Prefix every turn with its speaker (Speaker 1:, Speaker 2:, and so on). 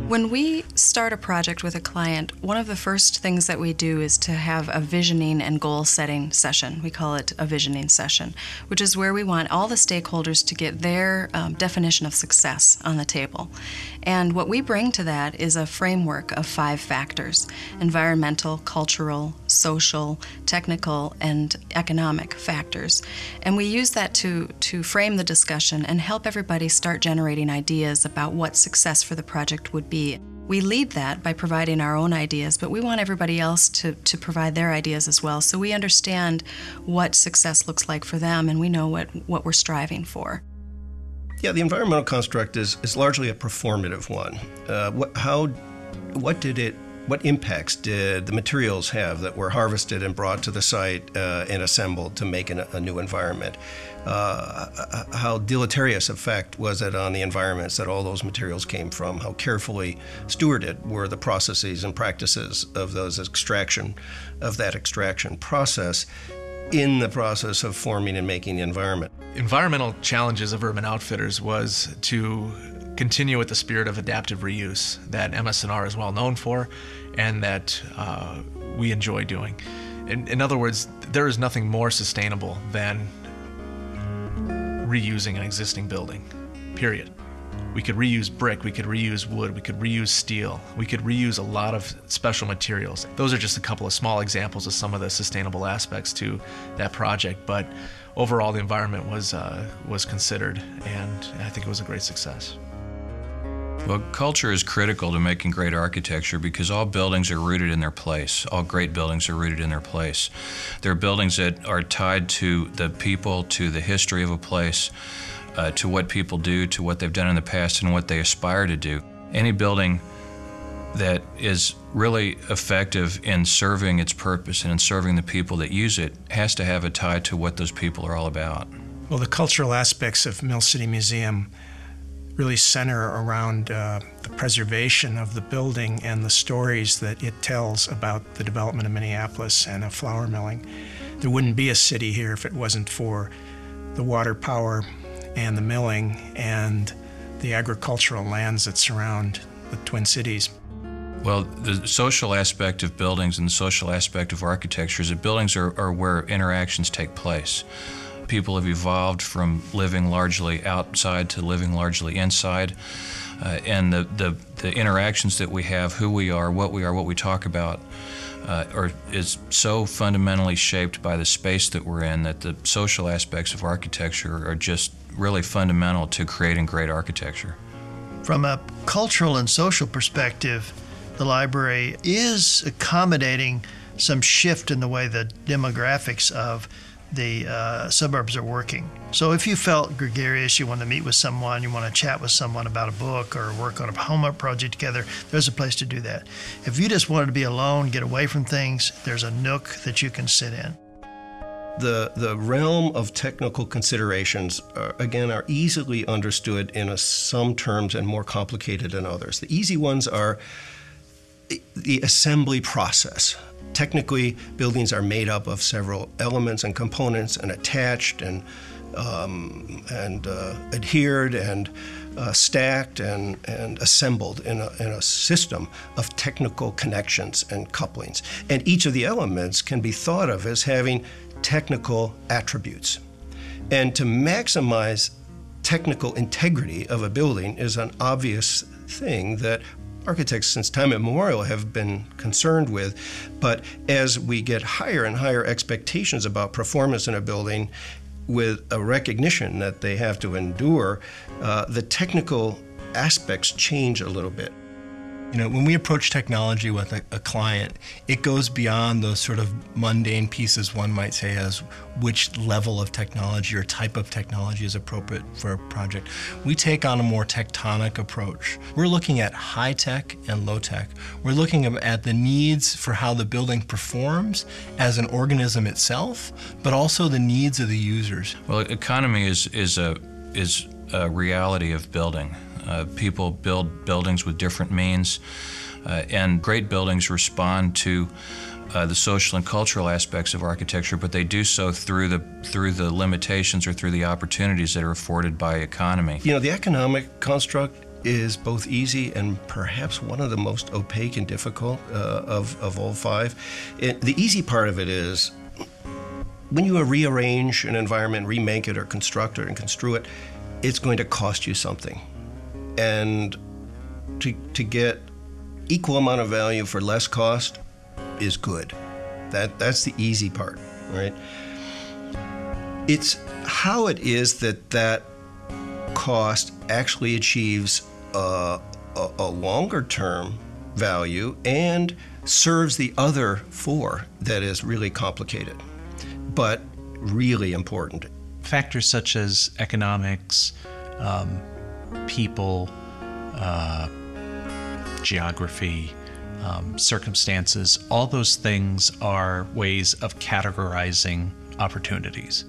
Speaker 1: When we start a project with a client, one of the first things that we do is to have a visioning and goal setting session. We call it a visioning session, which is where we want all the stakeholders to get their definition of success on the table. And what we bring to that is a framework of 5 factors: environmental, cultural, social, technical, and economic factors. And we use that to frame the discussion and help everybody start generating ideas about what success for the project would be. We lead that by providing our own ideas, but we want everybody else to provide their ideas as well, so we understand what success looks like for them and we know what we're striving for.
Speaker 2: Yeah, the environmental construct is largely a performative one. What impacts did the materials have that were harvested and brought to the site and assembled to make a new environment? How deleterious effect was it on the environments that all those materials came from? How carefully stewarded were the processes and practices of that extraction process in the process of forming and making the environment?
Speaker 3: Environmental challenges of Urban Outfitters was to continue with the spirit of adaptive reuse that MS&R is well known for and that we enjoy doing. In other words, there is nothing more sustainable than reusing an existing building, period. We could reuse brick, we could reuse wood, we could reuse steel, we could reuse a lot of special materials. Those are just a couple of small examples of some of the sustainable aspects to that project, but overall the environment was considered, and I think it was a great success.
Speaker 4: Well, culture is critical to making great architecture because all buildings are rooted in their place. All great buildings are rooted in their place. They're buildings that are tied to the people, to the history of a place, to what people do, to what they've done in the past, and what they aspire to do. Any building that is really effective in serving its purpose and in serving the people that use it has to have a tie to what those people are all about.
Speaker 5: Well, the cultural aspects of Mill City Museum really center around the preservation of the building and the stories that it tells about the development of Minneapolis and of flour milling. There wouldn't be a city here if it wasn't for the water power and the milling and the agricultural lands that surround the Twin Cities.
Speaker 4: Well, the social aspect of buildings and the social aspect of architecture is that buildings are where interactions take place. People have evolved from living largely outside to living largely inside, and the interactions that we have, who we are, what we talk about, is so fundamentally shaped by the space that we're in that the social aspects of architecture are just really fundamental to creating great architecture.
Speaker 6: From a cultural and social perspective, the library is accommodating some shift in the way the demographics of the suburbs are working. So if you felt gregarious, you want to meet with someone, you want to chat with someone about a book or work on a homework project together, there's a place to do that. If you just wanted to be alone, get away from things, there's a nook that you can sit in.
Speaker 2: The realm of technical considerations, are easily understood in some terms and more complicated in others. The easy ones are the assembly process. Technically, buildings are made up of several elements and components and attached and adhered and stacked and assembled in a system of technical connections and couplings. And each of the elements can be thought of as having technical attributes. And to maximize technical integrity of a building is an obvious thing that architects since time immemorial have been concerned with, but as we get higher and higher expectations about performance in a building with a recognition that they have to endure, the technical aspects change a little bit.
Speaker 7: You know, when we approach technology with a client, it goes beyond those sort of mundane pieces one might say as which level of technology or type of technology is appropriate for a project. We take on a more tectonic approach. We're looking at high tech and low tech. We're looking at the needs for how the building performs as an organism itself, but also the needs of the users.
Speaker 4: Well, economy is a reality of building. People build buildings with different means, and great buildings respond to the social and cultural aspects of architecture, but they do so through the limitations or through the opportunities that are afforded by economy.
Speaker 2: You know, the economic construct is both easy and perhaps one of the most opaque and difficult of all five. The easy part of it is when you rearrange an environment, remake it or construct it and construe it, it's going to cost you something. And to get equal amount of value for less cost is good. That's the easy part, right? It's how it is that cost actually achieves a longer term value and serves the other four that is really complicated, but really important.
Speaker 8: Factors such as economics, people, geography, circumstances, all those things are ways of categorizing opportunities.